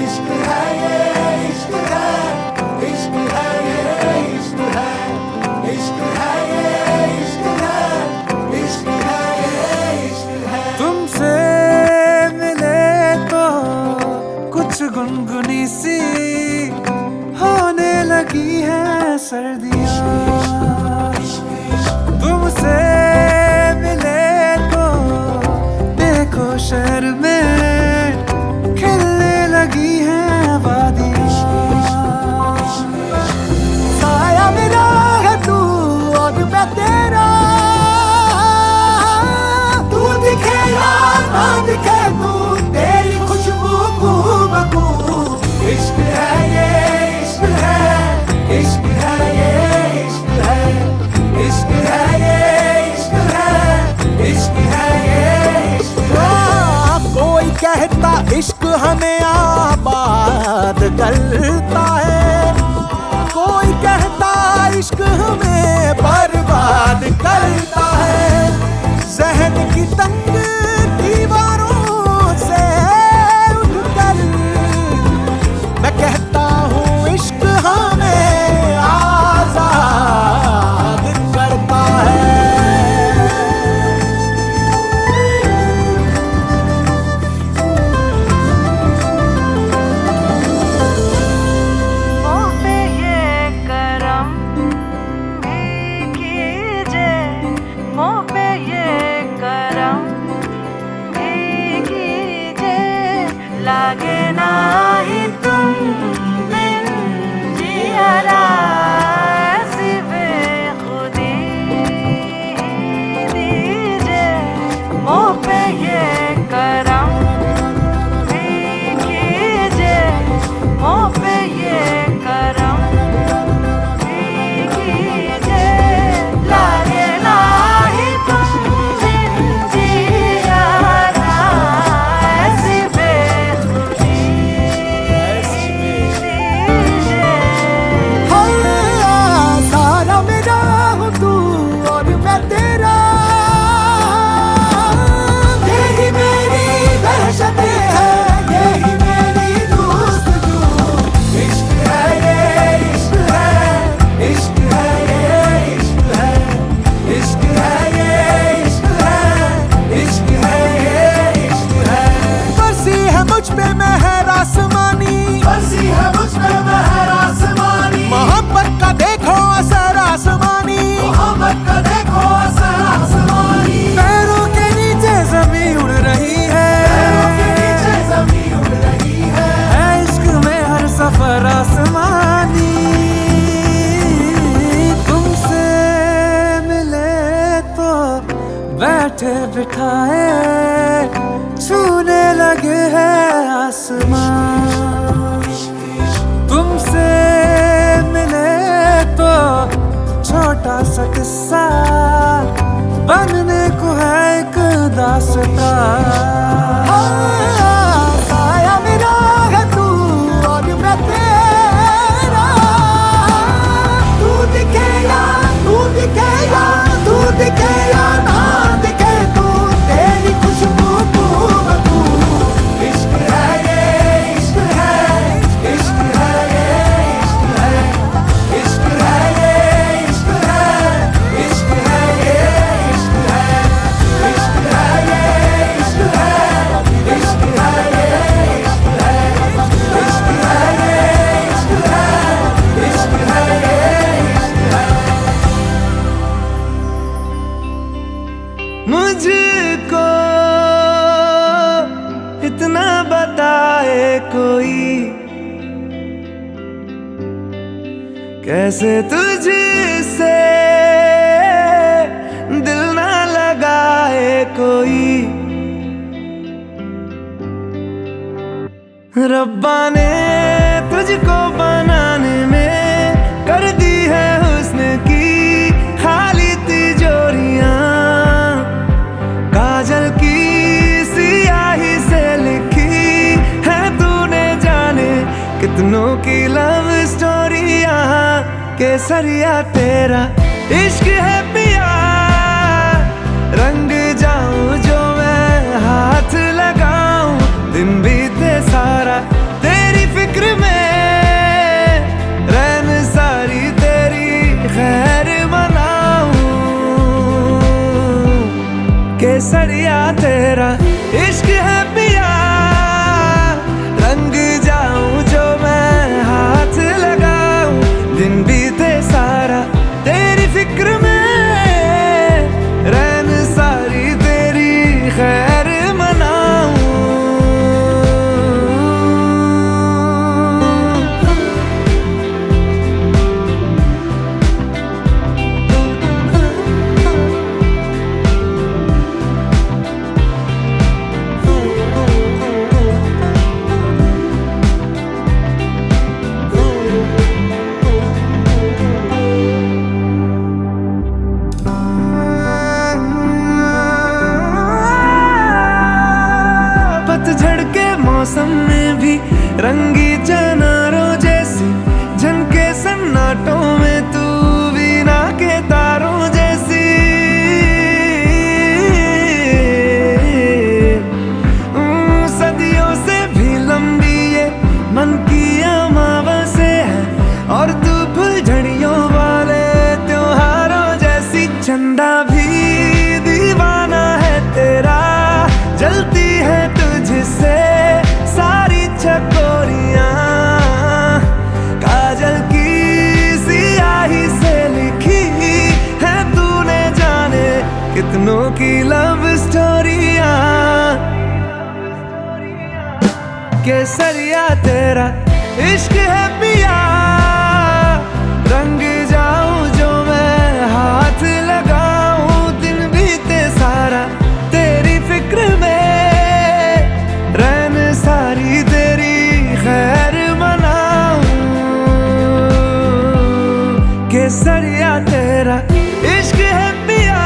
Speaker 7: इश्क है ये इश्क है इश्क है ये इश्क है इश्क है ये इश्क है इश्क है ये इश्क है
Speaker 2: तुमसे मिले तो कुछ गुनगुनी सी होने लगी है सर्दियाँ तुमसे मिले तो देखो शहर में खिलने लगी है वादियाँ
Speaker 7: साया मेरा है तू और मैं तेरा तू दिखे या ना दिखे तू तेरी खुशबू खूबू इश्क है ये इश्क है इश्क है ये इश्क है इश्क है ये इश्क है इश्क है ये इश्क है कोई कहता इश्क हमें आबाद करता है कोई कहता इश्क हमें बर्बाद करता है जहन की तंग दीवारों से उठकर मैं कहता हूँ इश्क हमें आजाद करता है
Speaker 5: मुँह पे ये करम भी कीजिए मुँह पे ये करम भी कीजिए लागे ना ही तुम बिन जिया ऐसी बेखुदी दीजिए मुँह पे ये करम भी कीजिए मुँह पे ये करम भी कीजिए लागे ना ही तुम बिन जिया ऐसी
Speaker 7: पे मेहर आसमानी, बरसी है मुझ पे मेहर आसमानी। मोहब्बत का देखो असर आसमानी, मोहब्बत का देखो असर आसमानी।
Speaker 2: पैरों के नीचे जमीन उड़ रही है,
Speaker 7: पैरों के नीचे जमीन उड़ रही है
Speaker 2: इश्क में हर सफर आसमानी। तुमसे मिले तो बैठे बिठाए छूने लगे हैं आसमान। तुमसे मिले तो छोटा सा किस्सा बनने को है एक दास्तां।
Speaker 7: साया मेरा है तू और मैं तेरा, तू दिखे या तू दिखे या तू दिखे या ना दिखे, तू तेरी खुशबू तू बतू। इश्क है ये इश्क है, इश्क है ये इश्क है, इश्क है ये इश्क है, इश्क है ये इश्क है, इश्क है ये इश्क है, इश्क है ये इश्क है, इश्क है ये इश्क है, इश्क है ये इश्क है।
Speaker 2: मुझको इतना बताए कोई, कैसे तुझसे दिल ना लगाए कोई। रब्बा ने तुझको बनाने में कर दी है हुस्न की खाली तिजोरियां। काजल की सियाही से लिखी है तूने जाने कितनों की लव स्टोरियां। केसरिया तेरा इश्क है पिया, रंग जाऊं जो मैं हाथ लगाऊं, दिन बीते सारा तेरी फिक्र में, रैन सारी तेरी खैर मनाऊं। केसरिया तेरा इश्क है पिया, रंग जाऊं जो मैं हाथ लगाऊं, दिन बीते सारा तेरी फिक्र में, रैन सारी तेरी खैर मनाऊं। पतझड़ के मौसम में भी रंगी चनारों जैसी झनके सन्नाटों में, तू वीणा के तारों जैसी। सदियों से भी लंबी ये मन की अमावस्या है, और तू फुलझड़ियों वाले त्योहारों जैसी। चंदा भी दीवाना है तेरा, जलती है तुझसे सारी चकोरियां। काजल की सियाही से लिखी है तूने जाने कितनों की लव स्टोरियां। केसरिया तेरा इश्क है पिया, रंग जाऊं जो मैं हाथ लगाऊं, दिन बीते सारा तेरी फिक्र में, रैन सारी तेरी खैर मनाऊं। केसरिया तेरा इश्क है पिया,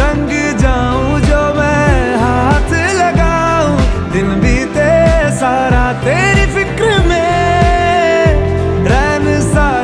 Speaker 2: रंग जाऊं जो मैं हाथ लगाऊं, दिन बीते सारा तेरी फिक्र में, रैन सारी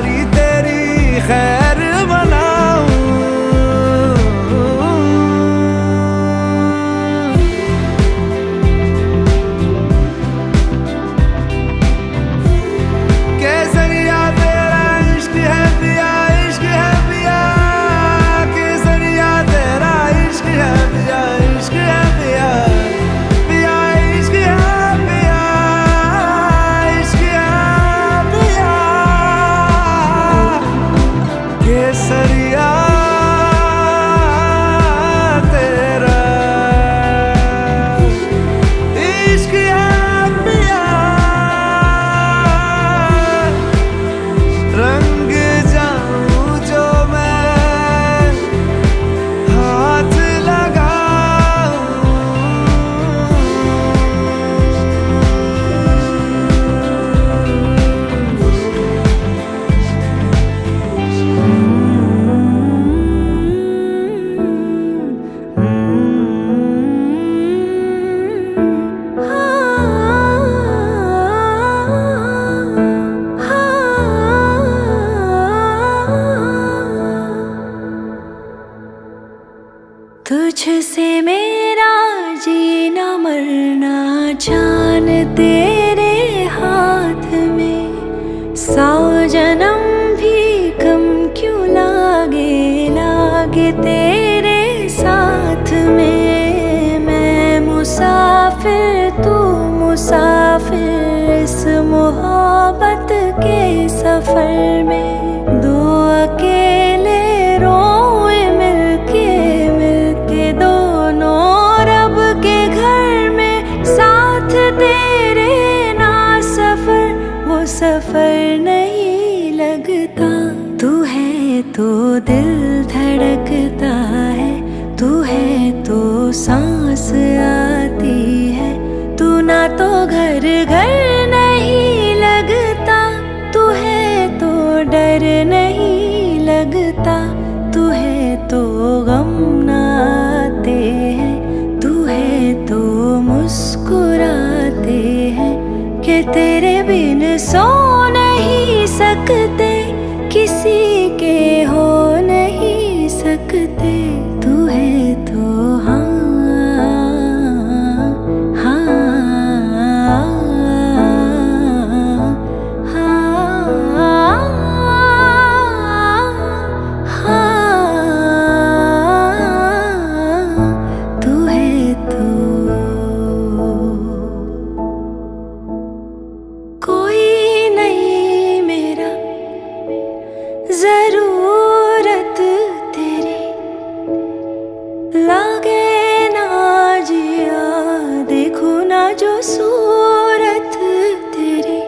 Speaker 5: जान तेरे हाथ में, 100 जन्म भी कम क्यों लागे, लागे तेरे साथ में। मैं मुसाफिर तू मुसाफिर, इस मोहब्बत के सफर में। दो अकेले रोए मिलके, मिलके दोनों रब के घर में। साथ तेरे ना सफर, वो सफर नहीं लगता। तू है तो दिल धड़कता है, तू है तो सांस आती है। तू ना तो घर घर नहीं लगता, तू है तो डर नहीं लगता। तू है तो गम ना आते हैं, तू है तो मुस्कुराते हैं। कि तेरे बिन सो नहीं सकते, किसी के हो नहीं सकते। तू है तो हाँ जरूरत तेरी, लागे ना जिया देखो ना जो सूरत तेरी।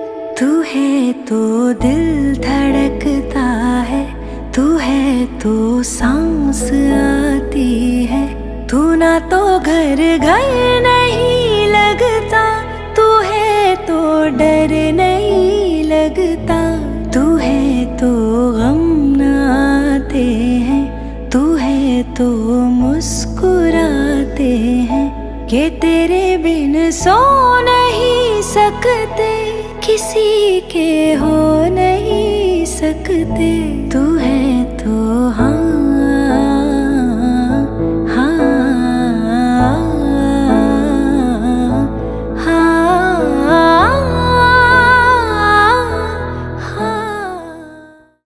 Speaker 5: तू है तो दिल धड़कता है, तू है तो सांस आती है। तू ना तो घर घर नहीं लगता, तू है तो डर नहीं लगता। तू है तो गम ना आते हैं, तू है तो मुस्कुराते हैं। कि तेरे बिन सो नहीं सकते, किसी के हो नहीं सकते। तू है